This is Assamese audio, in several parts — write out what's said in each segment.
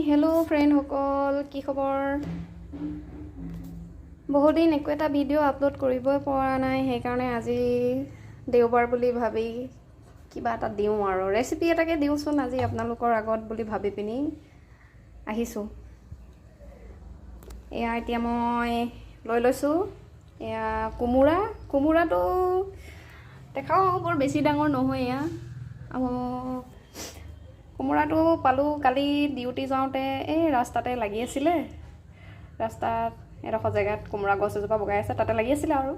হেল্ল' ফ্ৰেণ্ডসকল, কি খবৰ? বহুত দিন একো এটা ভিডিঅ' আপলোড কৰিবই পৰা নাই, সেইকাৰণে আজি দেওবাৰ বুলি ভাবি কিবা এটা দিওঁ আৰু ৰেচিপি এটাকে দিওঁচোন আজি আপোনালোকৰ আগত বুলি ভাবি পিনি আহিছোঁ। এয়া এতিয়া মই লৈ লৈছোঁ এয়া কোমোৰাটো দেখাও বৰ বেছি ডাঙৰ নহয়। এয়া কোমোৰাটো পালোঁ কালি ডিউটি যাওঁতে এই ৰাস্তাতে লাগি আছিলে। ৰাস্তাত এডোখৰ জেগাত কোমোৰা গছ এজোপা বগাই আছে, তাতে লাগি আছিলে আৰু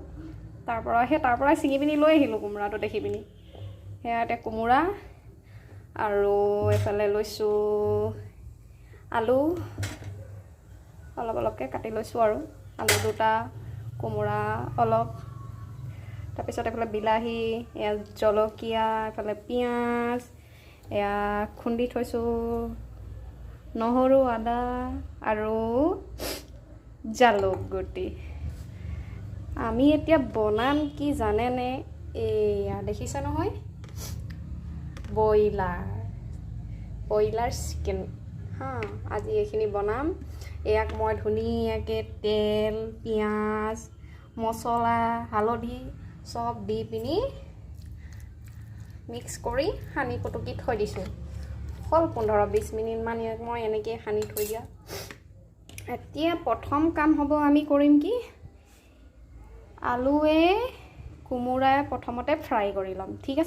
তাৰ পৰাই ছিঙি পিনি লৈ আহিলোঁ কোমোৰাটো দেখি পিনি। সেয়া এতিয়া কোমোৰা আৰু এইফালে লৈছোঁ আলু, অলপ অলপকৈ কাটি লৈছোঁ আৰু আলু দুটা, কোমোৰা অলপ, তাৰপিছত এইফালে বিলাহী, এয়া জলকীয়া, এইফালে পিঁয়াজ, এয়া খুন্দি থৈছোঁ নহৰু, আদা আৰু জালুক গুটি। আমি এতিয়া বনাম কি জানেনে? এয়া দেখিছে নহয়, ব্ৰইলাৰ চিকেন আজি এইখিনি বনাম। এয়াক মই ধুনীয়াকৈ তেল, পিঁয়াজ, মছলা, হালধি চব দি পিনি মিক্স কৰি সানি পুটুকি থৈ দিছোঁ। হ'ল 15-20 মিনিটমান ইয়াক মই এনেকৈ সানি থৈ দিয়া। এতিয়া প্ৰথম কাম হ'ব, আমি কৰিম কি, আলুৱে কোমোৰাই প্ৰথমতে ফ্ৰাই কৰি ল'ম। ঠিক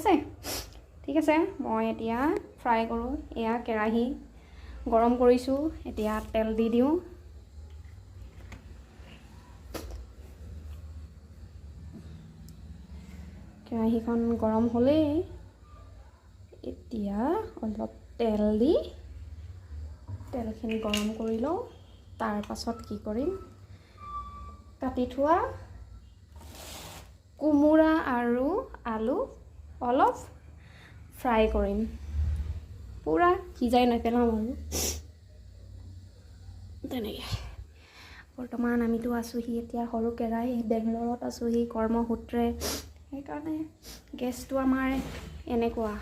আছে, মই এতিয়া ফ্ৰাই কৰোঁ। এয়া কেৰাহী গৰম কৰিছোঁ, এতিয়া তেল দি দিওঁ। কেৰাহীখন গৰম হ'লেই এতিয়া অলপ তেল দি তেলখিনি গৰম কৰি লওঁ। তাৰ পাছত কি কৰিম, কাটি থোৱা কোমোৰা আৰু আলু অলপ ফ্ৰাই কৰিম, পূৰা সিজাই নেপেলাওঁ আৰু তেনেকৈ। বৰ্তমান আমিতো আছোঁহি এতিয়া সৰু কেৰাহী, বেংগলৰত আছোঁহি কৰ্মসূত্ৰে, সেইকাৰণে গেছটো আমাৰ এনেকুৱা।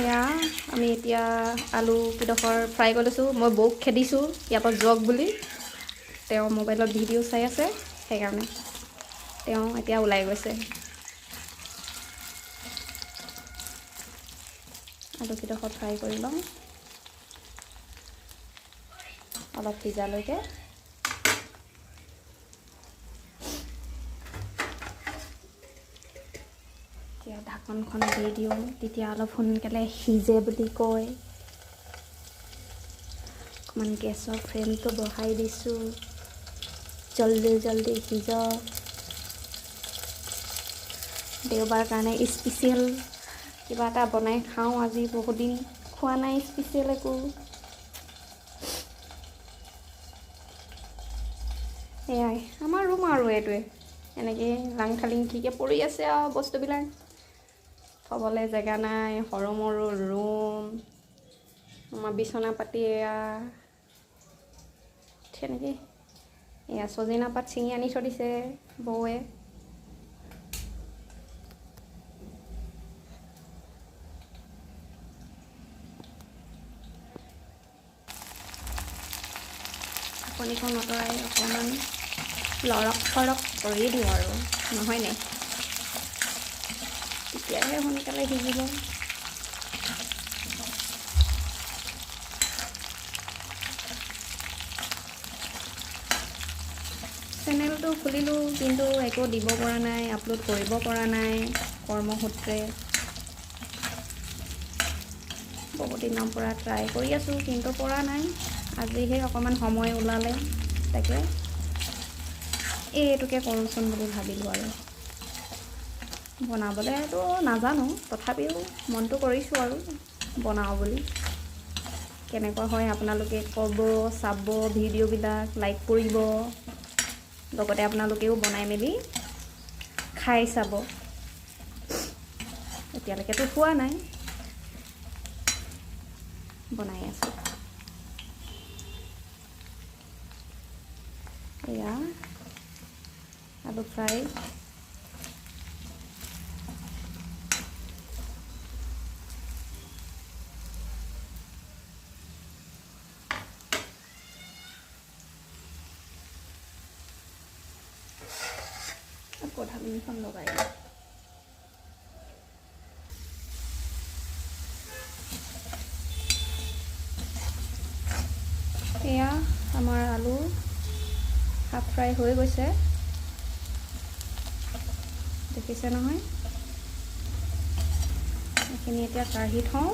এয়া আমি এতিয়া আলু কেইডোখৰ ফ্ৰাই কৰি লৈছোঁ। মই বৌক খেদিছোঁ ইয়াৰ পৰা যাওক বুলি, তেওঁ মোবাইলত ভিডিঅ' চাই আছে, সেইকাৰণে তেওঁ এতিয়া ওলাই গৈছে। আলুকেইডোখৰ ফ্ৰাই কৰি লওঁ অলপ সিজালৈকে। এতিয়া ঢাকনখন দি দিওঁ, তেতিয়া অলপ সোনকালে সিজে বুলি কয়। অকণমান গেছৰ ফ্লেমটো বঢ়াই দিছোঁ, জল্দি সিজক। দেওবাৰ কাৰণে স্পেচিয়েল কিবা এটা বনাই খাওঁ আজি, বহুত দিন খোৱা নাই স্পেচিয়েল একো। এয়াই আমাৰ ৰুম আৰু এইটোৱে, এনেকৈ লাংথালিংকৈ পৰি আছে আৰু বস্তুবিলাক, থ'বলৈ জেগা নাই, সৰু মৰু ৰুম। আমাৰ বিচনা পাতি এয়া তেনেকৈ। এয়া ছজিনা পাত ছিঙি আনি থৈ দিছে বৌৱে। ঢাকনিখন আঁতৰাই অকণমান লৰক ফৰক কৰি দিওঁ আৰু, নহয়নে? তেতিয়াহে সোনকালে সিজিব। চেনেলটো খুলিলোঁ কিন্তু একো দিব পৰা নাই, আপলোড কৰিব পৰা নাই কৰ্মসূত্ৰে। বহুত দিনৰ পৰা ট্ৰাই কৰি আছোঁ কিন্তু পৰা নাই। আজিহে অকণমান সময় ওলালে, তাকে এইটোকে কৰোঁচোন বুলি ভাবিলোঁ আৰু। বনাবলৈতো নাজানো, তথাপিও মনটো কৰিছোঁ আৰু বনাওঁ বুলি। কেনেকুৱা হয় আপোনালোকে ক'ব, চাব ভিডিঅ'বিলাক, লাইক কৰিব, লগতে আপোনালোকেও বনাই মেলি খাই চাব। এতিয়ালৈকেতো খোৱা নাই, বনাই আছোঁ। এয়া আলু ফ্ৰাই, ঢাকনিখন লগাই দিওঁ। এয়া আমাৰ আলু হাফ ফ্ৰাই হৈ গৈছে, দেখিছে নহয়। এইখিনি এতিয়া কাঢ়ি থওঁ।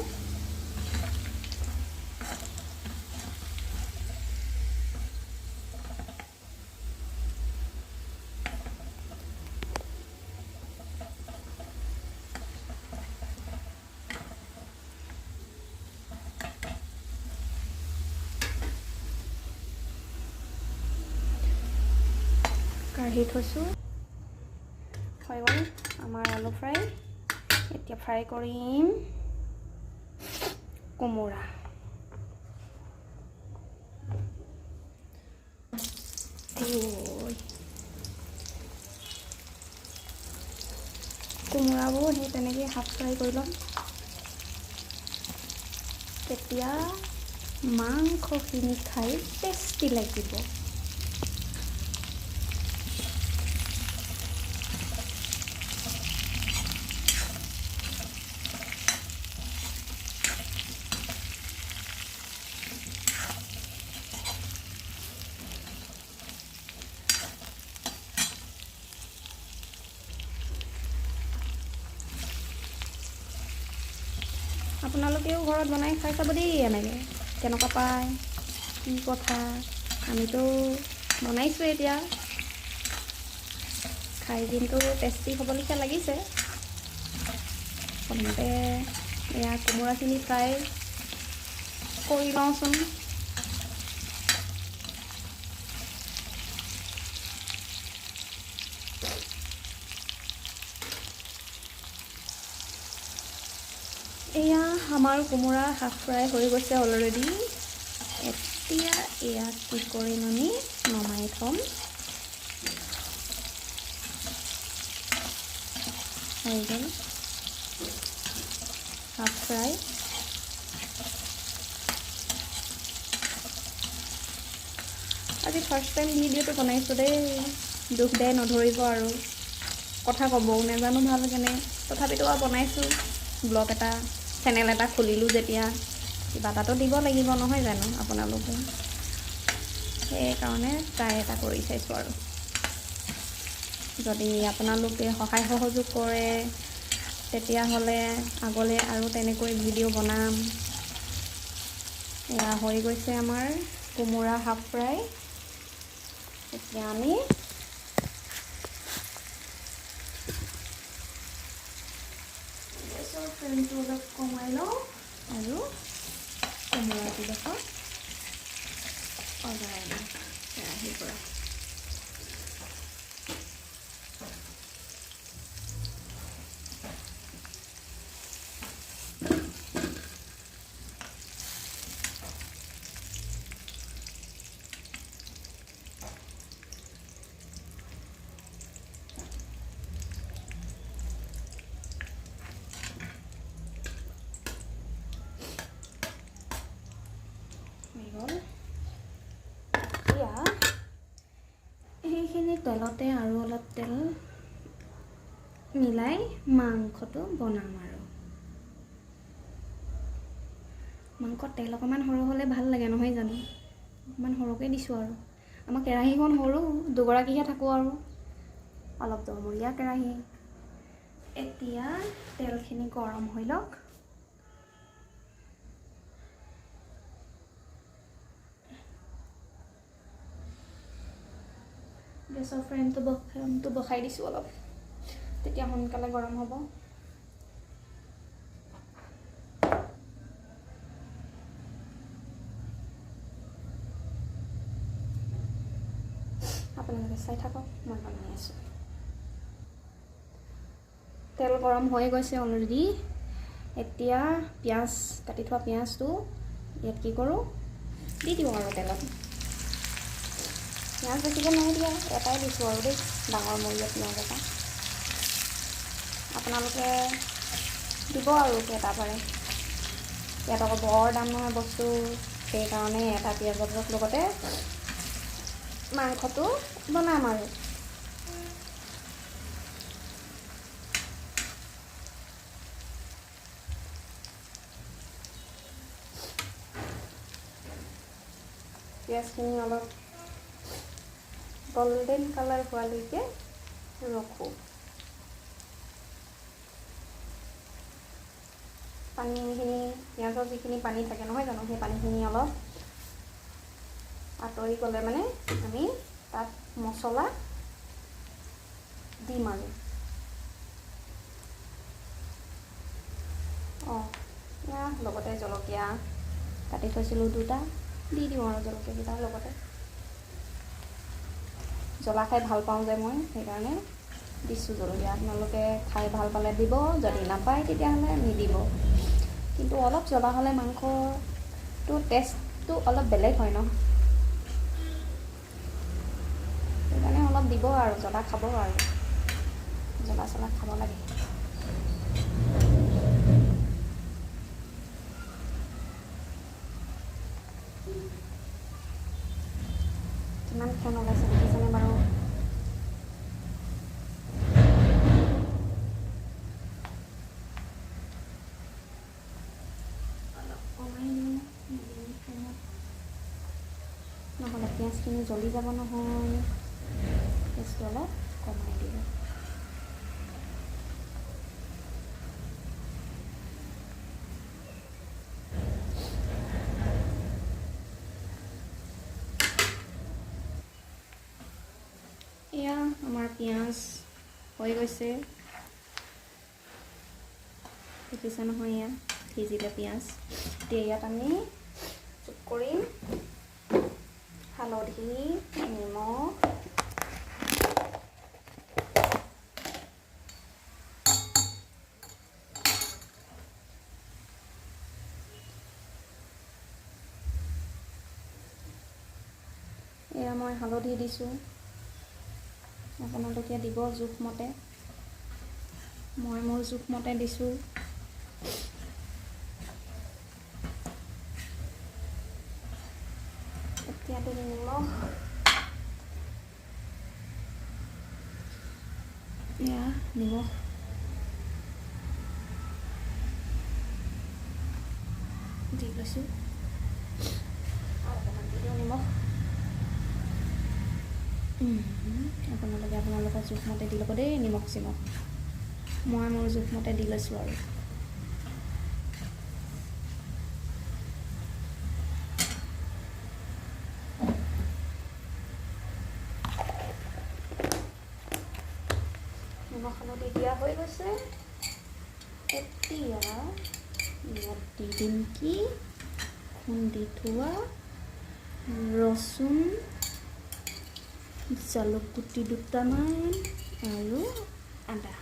কাঢ়ি থৈছোঁ, হৈ গ'ল আমাৰ আলু ফ্ৰাই। এতিয়া ফ্ৰাই কৰিম কোমোৰা। কোমোৰাবোৰ সেই তেনেকৈ হাফ ফ্ৰাই কৰি ল'ম। তেতিয়া মাংসখিনি খাই টেষ্টি লাগিব। আপোনালোকেও ঘৰত বনাই খাই চাব দেই, এনেকৈ কেনেকুৱা পায়, কি কথা। আমিতো বনাইছোঁ এতিয়া, খাই কিন্তু টেষ্টি হ'ব লেখীয়া লাগিছে। প্ৰথমতে এয়া কোমোৰাখিনি ফ্ৰাই কৰি লওঁচোন। এয়া আমাৰ কোমোৰা হাফ ফ্ৰাই হৈ গৈছে অলৰেডি। এতিয়া এয়া কি কৰিম, আমি নমাই থ'ম। হৈ গ'ল হাফ ফ্ৰাই। আজি ফাৰ্ষ্ট টাইম ভিডিঅ'টো বনাইছোঁ দেই, দুখ দে নধৰিব আৰু। কথা ক'বও নাজানো ভালকেনে, তথাপিতো আৰু বনাইছোঁ। ব্লগ এটা, চেনেল এটা খুলিলোঁ যেতিয়া কিবা এটাতো দিব লাগিব নহয় জানো আপোনালোকে। সেইকাৰণে ট্ৰাই এটা কৰি চাইছোঁ আৰু। যদি আপোনালোকে সহায় সহযোগ কৰে তেতিয়াহ'লে আগলৈ আৰু তেনেকৈ ভিডিঅ' বনাম। এয়া হৈ গৈছে আমাৰ কোমোৰা হাফ ফ্ৰাই। এতিয়া আমি গেছৰ ফ্লেমটো অলপ কমাই লওঁ আৰু কোমোৰাটোডোখৰ অঁতৰাই দিওঁ কেৰাহীৰ পৰা। এতিয়া সেইখিনি তেলতে আৰু অলপ তেল মিলাই মাংসটো বনাম আৰু। মাংসত তেল অকণমান সৰহ হ'লে ভাল লাগে নহয় জানো। অকণমান সৰহকৈ দিছোঁ আৰু। আমাৰ কেৰাহীখন সৰু, দুগৰাকীহে থাকোঁ আৰু, অলপ দমৰীয়া কেৰাহী। এতিয়া তেলখিনি গৰম হৈ লওক। গেছৰ ফ্লেমটো বহাই দিছোঁ অলপ, তেতিয়া সোনকালে গৰম হ'ব। আপোনালোকে চাই থাকক, মই বনাই আছোঁ। তেল গৰম হৈ গৈছে অলৰেডি। এতিয়া পিঁয়াজ, কাটি থোৱা পিঁয়াজটো ইয়াত কি কৰোঁ, দি দিওঁ আৰু তেলত। পিঁয়াজ বেছিকৈ নাই দিয়া, এটাই দিছোঁ আৰু দেই, ডাঙৰ মূৰীয়া পিঁয়াজ এটা। আপোনালোকে দিব আৰু কেইটা পাৰে। ইয়াত আকৌ বৰ দাম নহয় বস্তু, সেইকাৰণে এটা পিঁয়াজৰ লগতে মাংসটো বনাম আৰু। পিঁয়াজখিনি অলপ গল্ডেন কালাৰ হোৱালৈকে ৰখোঁ। পানীখিনি, পিঁয়াজৰ যিখিনি পানী থাকে নহয় জানো, সেই পানীখিনি অলপ আঁতৰি গ'লে মানে আমি তাত মছলা দিম আৰু। লগতে জলকীয়া কাটি থৈছিলোঁ 2টা, দি দিওঁ আৰু জলকীয়াকেইটাৰ লগতে। জ্বলা খাই ভাল পাওঁ যে মই, সেইকাৰণে দিছোঁ জলকীয়া। আপোনালোকে খাই ভাল পালে দিব, যদি নাপায় তেতিয়াহ'লে নিদিব। কিন্তু অলপ জ্বলা হ'লে মাংসটো টেষ্টটো অলপ বেলেগ হয় ন, সেইকাৰণে অলপ দিব আৰু, জ্বলা খাব আৰু, জ্বলা চলা খাব লাগে। কিমান ফেন ওলাইছে দেখিছেনে বাৰু? অলপ কমাই দিওঁ ফেনত, নহ'লে পিঁয়াজখিনি জ্বলি যাব নহয়। গেছটো অলপ কমাই দিওঁ। এয়া আমাৰ পিঁয়াজ হৈ গৈছে, দেখিছে নহয়, এয়া সিজিলে পিঁয়াজ। এতিয়া ইয়াত আমি যোগ কৰিম হালধি, নিমখ, এয়া মই হালধি দিছোঁ, আপোনালোকে দিব জোখমতে। মই মোৰ জোখমতে দিছোঁ। এতিয়া দিম নিমখ, এয়া নিমখ দি লৈছোঁ, অকণমান দি দিওঁ নিমখ। আপোনালোকে আপোনালোকৰ জোখমতে দি ল'ব দেই নিমখ চিমখ। মই মোৰ জোখমতে দি লৈছোঁ আৰু। নিমখ হালধি দিয়া হৈ গৈছে। এতিয়া ইয়াত দি দিম কি, খুন্দি থোৱা ৰচুন, জালুক গুটি 2টামান আৰু আদা।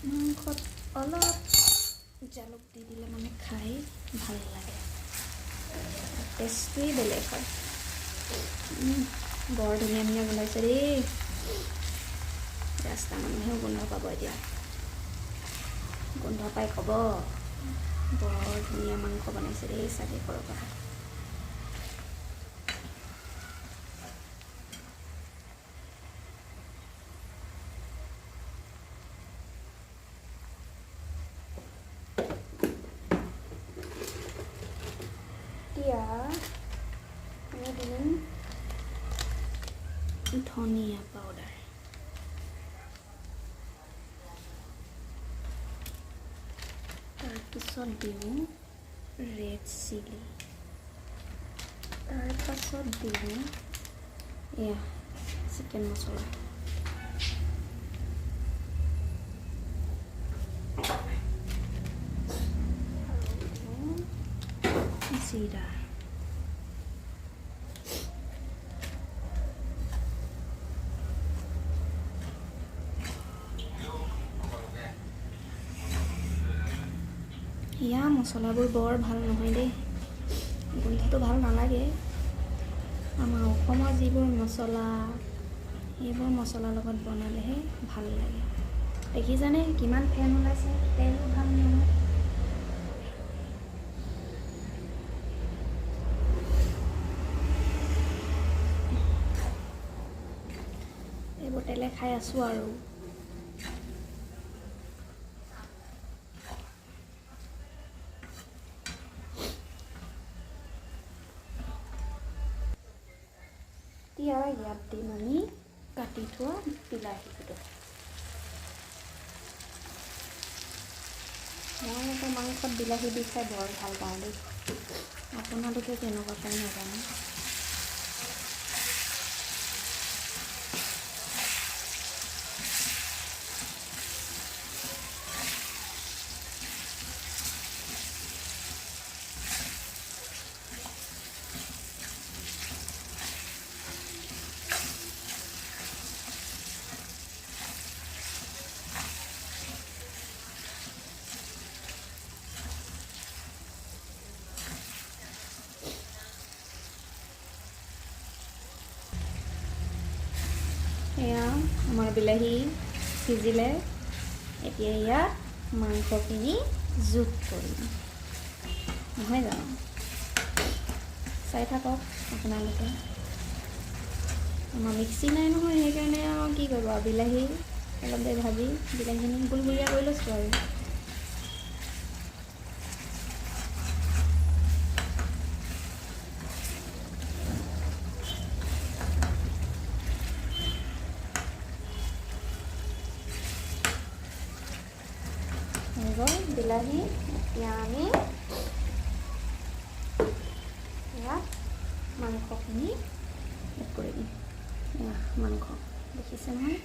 মাংসত অলপ জালুক দি দিলে মানে খাই ভাল লাগে, টেষ্টটোৱেই বেলেগ হয়। বৰ ধুনীয়া ধুনীয়া গোন্ধাইছে দেই। ৰাস্তা মানুহেও গোন্ধ পাব এতিয়া, গোন্ধ পাই ক'ব বৰ ধুনীয়া মাংস বনাইছে দেই চাগে ঘৰৰ পৰা। এতিয়া আমি দিম ধনিয়া পাউডাৰ, তাৰপিছত দিওঁ ৰেড চিলি, তাৰপাছত দিওঁ এয়া চিকেন মছলা, জিৰা, এয়া মছলাবোৰ বৰ ভাল নহয় দেই, গোন্ধটো ভাল নালাগে। আমাৰ অসমৰ যিবোৰ মছলা, সেইবোৰ মছলাৰ লগত বনালেহে ভাল লাগে। দেখিছানে কিমান ফেন ওলাইছে, তেলো ভাল নহয়। এইবোৰ তেলে খাই আছোঁ আৰু। এতিয়া ইয়াত দিম আমি কাটি থোৱা বিলাহীটো। মই আকৌ মাংসত বিলাহী দি খাই বৰ ভাল পাওঁ দেই, আপোনালোকে কেনেকুৱা পায় নাজানো। এয়া আমাৰ বিলাহী সিজিলে, এতিয়া ইয়াত মাংসখিনি যোগ কৰিম, নহয় জানো? চাই থাকক আপোনালোকে। আমাৰ মিক্সি নাই নহয়, সেইকাৰণে আৰু কি কৰিব আৰু বিলাহী অলপ দেৰি ভাজি বিলাহীখিনি গুলগুলীয়া কৰি লৈছোঁ আৰু। হৈ গ'ল বিলাহী। এতিয়া আমি ইয়াত মাংসখিনি এড কৰি দিম। এয়া মাংস দেখিছে নহয়?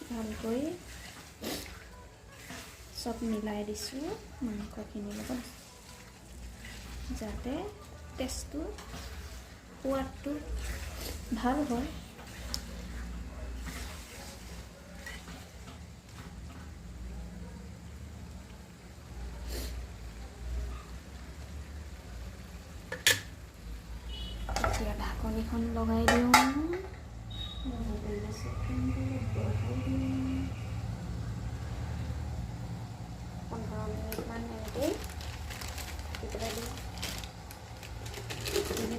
ভালকৈ চব মিলাই দিছোঁ মাংসখিনিৰ লগত, যাতে টেষ্টটো সোৱাদটো ভাল হয়। এতিয়া ঢাকনিখন লগাই দিওঁ। 15 মিনিটমান এনেকেই পেলাই দিওঁ।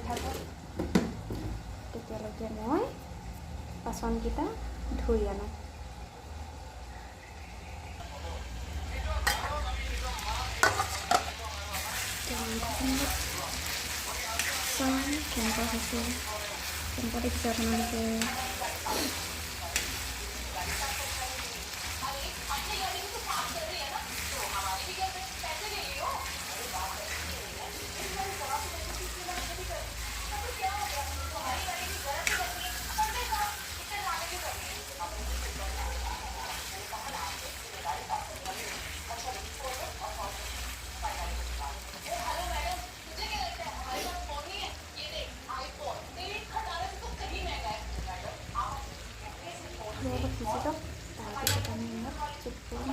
থাকক, তেতিয়ালৈকে মই বাচনকেইটা ধুই আনো। চাওঁ কেনেকুৱা হৈছে, কেনেকুৱা দেখিছে আপোনালোকে। অলপ সিজি যাওক, তাৰপিছত আমি ইয়াত যোগ কৰিম।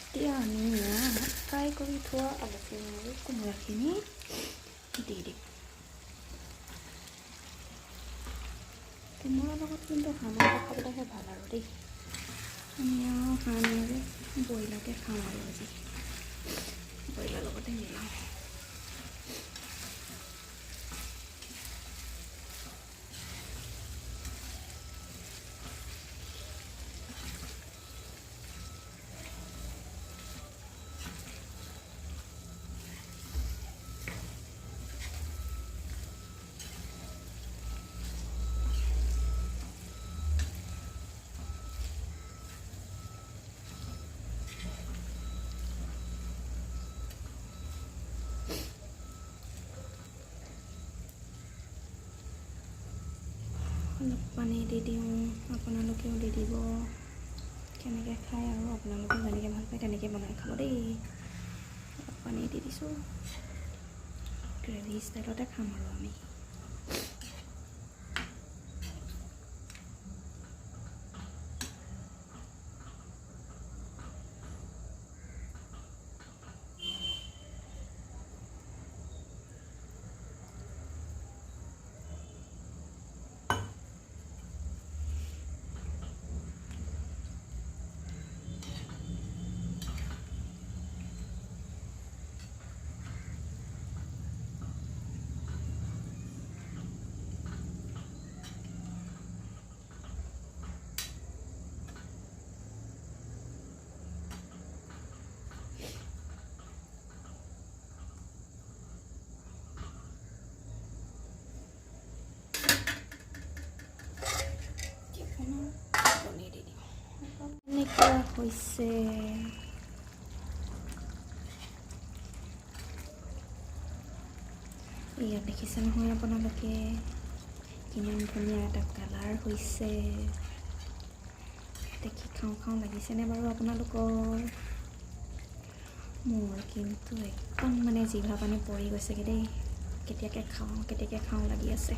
এতিয়া আমি ইয়াত ফ্ৰাই কৰি থোৱা আলুখিনি আৰু কোমোৰাখিনি দি দিম। কোমোৰাৰ লগত কিন্তু হাঁহ মাংস খাবলৈহে ভাল আৰু দেই। আমি আৰু হাঁহ নালাগে, ব্ৰইলাৰকে খাওঁ আৰু আজি ব্ৰইলাৰ লগতে মিলাওঁ। অলপ পানী দি দিওঁ, আপোনালোকেও দি দিব। কেনেকৈ খায় আৰু আপোনালোকে যেনেকৈ ভাল পায় তেনেকৈ বনাই খাব দেই। অলপ পানী দি দিছোঁ, গ্ৰেভি ষ্টাইলতে খাম আৰু আমি। এনেকুৱা হৈছে। ইয়াত দেখিছে নহয় আপোনালোকে কিমান ধুনীয়া এটা কালাৰ হৈছে। দেখি খাওঁ খাওঁ লাগিছেনে বাৰু আপোনালোকৰ? মোৰ কিন্তু একদম মানে জিভা পানী পৰি গৈছেগৈ দেই। কেতিয়াকৈ খাওঁ লাগি আছে।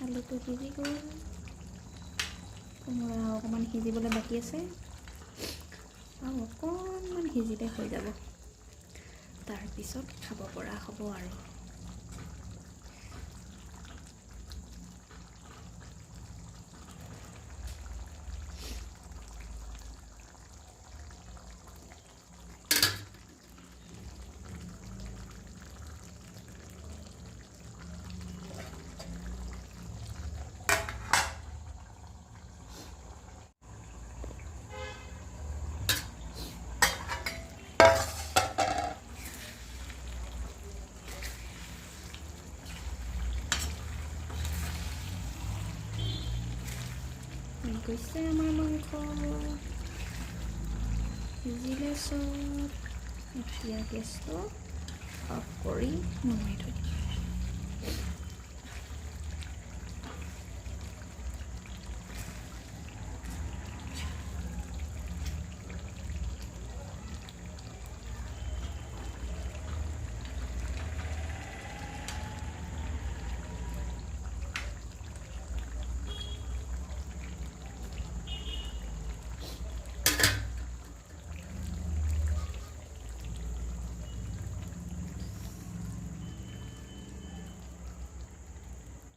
আলুটো সিজি গ'ল, কোমোৰা অকণমান সিজিবলৈ বাকী আছে, আৰু অকণমান সিজিলে হৈ যাব। তাৰপিছত খাব পৰা হ'ব আৰু। গৈছে আমাৰ মাংস, সিজিলে চব। এতিয়া গেছটো অফ কৰি নমাই থৈ দিম।